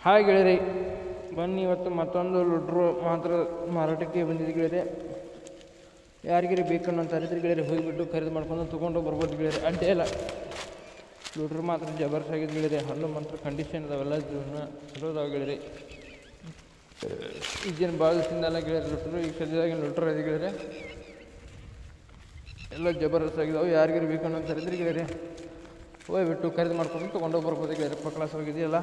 Hi ಗೆಳೆಯರಿ, ಬನ್ನಿ ಇವತ್ತು ಮತ್ತೊಂದು ಲುಡ್ರು ಮಾತ್ರ ಮಾರಾಟಕ್ಕೆ ಬಂದಿದ್ದು ಗೆಳೆಯರೆ. ಯಾರಿಗಿರಿ ಬೇಕನ್ನೋ ತರಿದ್ರೆ ಗೆಳೆಯರಿ ಹೋಗಿಬಿಟ್ಟು ಖರೀದಿ ಮಾಡ್ಕೊಂಡು ತೊಗೊಂಡು ಬರ್ಬೋದು ಗೆಳೆಯರಿ. ಅಡ್ಡೆ ಇಲ್ಲ, ಲುಡ್ರು ಮಾತ್ರ ಜಬರ್ಸ್ ಆಗಿದ್ದು ಗೆಳೆಯರಿ. ಹಲ್ಲು ಮಾತ್ರ ಕಂಡೀಷನ್ ಅದಾವೆಲ್ಲ ಜೀವನ ಚಲೋ ಅದಾವೆ ಗೆಳೆಯರಿ. ಈಗೇನು ಭಾಳ ದಿವಸದಿಂದಲ್ಲ ಗೆಳೆಯರಿ ಲುಟ್ರು, ಈಗ ಸದ್ಯದಾಗಿನ ಲುಟ್ರು ಇದೆ ಗೆಳೆಯರಿ. ಎಲ್ಲ ಜಬರ್ದಸ್ತ್ ಆಗಿದಾವೆ. ಯಾರಿಗಿರಿ ಬೇಕನ್ನೋ ತರಿದ್ರೆ ಗೆಳೆಯರಿ ಹೋಗ್ಬಿಟ್ಟು ಖರೀದಿ ಮಾಡ್ಕೊಂಡು ತೊಗೊಂಡೋಗಿ ಬರ್ಬೋದು ಗೆಳೆಯರಿ. ಕ್ಲಾಸ್ ಹೋಗಿದೆಯಲ್ಲ,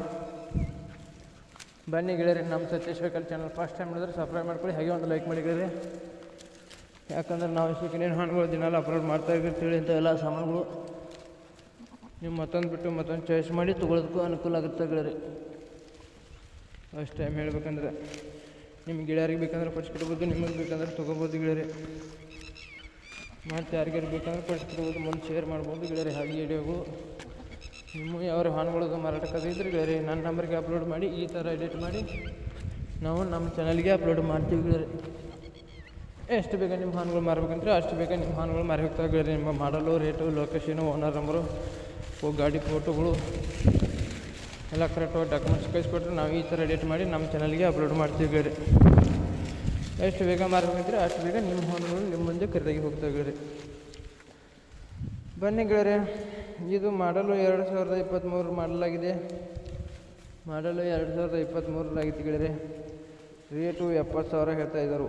ಬನ್ನಿ ಗೆಳೆಯರಿ. ನಮ್ಮ Satish vehicle channel first time ನೋಡಿದ್ರೆ ಸಬ್ಸ್ಕ್ರೈಬ್ ಮಾಡ್ಕೊಳ್ಳಿ, ಹಾಗೆ ಒಂದು ಲೈಕ್ ಮಾಡಿ ಗೆಳೆಯರಿ. ಯಾಕಂದ್ರೆ ನಾವು ಸೆಕೆಂಡ್ ಹಣ್ಣುಗಳು ದಿನಾಲು ಅಪ್ಲೋಡ್ ಮಾಡ್ತಾ ಇರ್ತೀವಿ ಇಂಥವೆಲ್ಲ ಸಾಮಾನುಗಳು. ನೀವು ಮತ್ತೊಂದು ಬಿಟ್ಟು ಮತ್ತೊಂದು ಚಾಯ್ಸ್ ಮಾಡಿ ತೊಗೊಳೋದಕ್ಕೂ ಅನುಕೂಲ ಆಗುತ್ತೆ ಗೆಳೆಯರಿ. ಫಸ್ಟ್ ಟೈಮ್ ಹೇಳ್ಬೇಕಂದ್ರೆ ನಿಮ್ಮ ಗೆಳೆಯರಿಗೆ ಬೇಕಂದ್ರೆ ಕೊಡ್ಸ್ಕೊಡ್ಬೋದು, ನಿಮಗೆ ಬೇಕಂದ್ರೆ ತೊಗೋಬೋದು ಗೆಳೆಯರಿ. ಮತ್ತು ಯಾರಿಗಾರು ಬೇಕಂದ್ರೆ ಕೊಡ್ಸ್ಕೊಡ್ಬೋದು, ಮುಂದೆ ಶೇರ್ ಮಾಡ್ಬೋದು ಗೆಳೆಯರಿ. ಹಾಗೆ ವಿಡಿಯೋಗಳು ನಿಮ್ಮ ಯಾವ ಹಾನುಗಳದು ಮಾರಾಟಕ್ಕೆ ಇದ್ರೆ ಗೆಳೆಯರಿ ನನ್ನ ನಂಬರ್ಗೆ ಅಪ್ಲೋಡ್ ಮಾಡಿ, ಈ ಥರ ಎಡಿಟ್ ಮಾಡಿ ನಾವು ನಮ್ಮ ಚಾನಲ್ಗೆ ಅಪ್ಲೋಡ್ ಮಾಡ್ತೀವಿ ಗೆಳೆಯರಿ. ಎಷ್ಟು ಬೇಗ ನಿಮ್ಮ ಹಾನುಗಳು ಮಾರಬೇಕಂದ್ರೆ ಅಷ್ಟು ಬೇಗ ನಿಮ್ಮ ಹಾನುಗಳು ಮಾರಿ ಹೋಗ್ತಾವೆ ಗೆಳೆಯರಿ. ನಿಮ್ಮ ಮಾಡಲು, ರೇಟು, ಲೊಕೇಶನು, ಓನರ್ ನಂಬರು, ಗಾಡಿ ಫೋಟೋಗಳು ಎಲ್ಲ ಕರೆಕ್ಟಾಗಿ ಡಾಕ್ಯುಮೆಂಟ್ಸ್ ಕಳಿಸ್ಕೊಟ್ರೆ ನಾವು ಈ ಥರ ಎಡಿಟ್ ಮಾಡಿ ನಮ್ಮ ಚಾನಲ್ಗೆ ಅಪ್ಲೋಡ್ ಮಾಡ್ತೀವಿ ಗೆಳೆಯರಿ. ಎಷ್ಟು ಬೇಗ ಮಾರಬೇಕಂದ್ರೆ ಅಷ್ಟು ಬೇಗ ನಿಮ್ಮ ಹಾನುಗಳು ನಿಮ್ಮ ಮುಂದೆ ಖರೀದಾಗಿ ಹೋಗ್ತಾವೆ ಗೆಳೆಯರಿ. ಬನ್ನಿ ಗೆಳೆಯರಿ, ಇದು ಮಾಡಲು 2023 ಮಾಡಲಾಗಿದೆ. ಮಾಡಲು 2023 ಗೆಳೆಯರಿ. ರೇಟು 70,000 ಹೇಳ್ತಾ ಇದ್ದರು.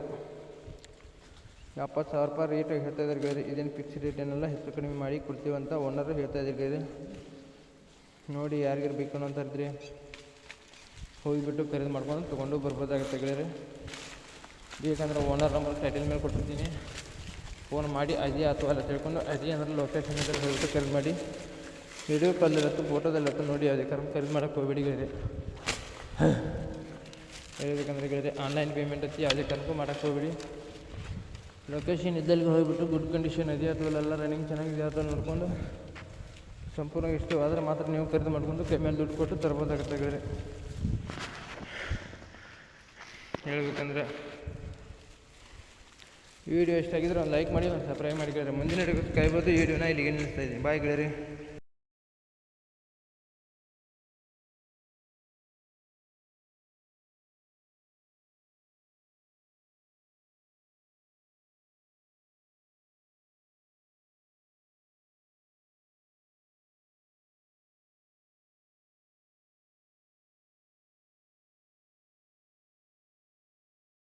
70,000 ರೂಪಾಯಿ ರೇಟ್ ಹೇಳ್ತಾ ಇದ್ದಾರೆ ಗೆಳೆಯರಿ. ಇದೇನು ಫಿಕ್ಸ್ ರೇಟ್ ಏನಲ್ಲ, ಹೆಚ್ಚು ಕಡಿಮೆ ಮಾಡಿ ಕೊಡ್ತೀವಂತ ಓನರು ಹೇಳ್ತಾ ಇದ್ದಾರೆ ಗೆಳೆಯರಿ. ನೋಡಿ ಯಾರಿಗಾರು ಬೇಕು ಅಂತ ಇದ್ದರೆ ಹೋಗಿಬಿಟ್ಟು ಖರೀದಿ ಮಾಡ್ಕೊಂಡು ತೊಗೊಂಡು ಬರ್ಬೋದಾಗುತ್ತೆ ಗೆಳೆಯರಿ. ಬೇಕಂದ್ರೆ ಓನರ್ ನಂಬರ್ ಟೈಟಲ್ ಮೇಲೆ ಕೊಟ್ಟಿರ್ತೀನಿ, ಫೋನ್ ಮಾಡಿ ಅದೇ ಅಥವಾ ಅಲ್ಲ ತಿಳ್ಕೊಂಡು ಅದೇ ಅಂದ್ರೆ ಲೊಕೇಶನ್ ಇದ್ದರೆ ಹೋಗ್ಬಿಟ್ಟು ಖರೀದಿ ಮಾಡಿ. ವಿಡಿಯೋ ಕಾಲದಲ್ಲತ್ತು, ಫೋಟೋದಲ್ಲತ್ತು ನೋಡಿ ಯಾವುದೇ ಖರೀದಿ ಮಾಡೋಕ್ಕೆ ಹೋಗ್ಬೇಡಿ ಗೆಳೆಯರಿ. ಹೇಳ್ಬೇಕಂದ್ರೆ ಗೆಳೆಯರಿ ಆನ್ಲೈನ್ ಪೇಮೆಂಟ್ ಹಚ್ಚಿ ಯಾವುದೇ ಕರ್ಕು ಮಾಡೋಕ್ಕೆ ಹೋಗ್ಬೇಡಿ. ಲೊಕೇಶನ್ ಇದ್ದಲ್ಲಿಗೆ ಹೋಗಿಬಿಟ್ಟು ಗುಡ್ ಕಂಡೀಷನ್ ಇದೆ ಅಥವಾ ಎಲ್ಲ ರನ್ನಿಂಗ್ ಚೆನ್ನಾಗಿದೆ ಅಥವಾ ನೋಡಿಕೊಂಡು ಸಂಪೂರ್ಣ ಇಷ್ಟವಾದರೆ ಮಾತ್ರ ನೀವು ಖರೀದಿ ಮಾಡ್ಕೊಂಡು ಕೈ ಮೇಲೆ ದುಡ್ಡು ಕೊಟ್ಟು ತರ್ಬೋದಾಗುತ್ತೆ ಗೆಳೆಯರಿ. ಹೇಳ್ಬೇಕಂದ್ರೆ ವಿಡಿಯೋ ಇಷ್ಟ ಆಗಿದ್ರೆ ಒಂದು ಲೈಕ್ ಮಾಡಿ, ಒಂದು ಸಬ್ಸ್ಕ್ರೈಬ್ ಮಾಡಿ ಗೆಳೆಯರಿ. ಮುಂದಿನ ವಿಡಿಯೋ ಕಾಯ್ಬೋದು. ಈ ವಿಡಿಯೋನ ಇಲ್ಲಿಗೆ ನಿಲ್ಲಿಸ್ತಾ ಇದ್ದೀನಿ. ಬಾಯ್ ಗೆಳೆಯರಿ.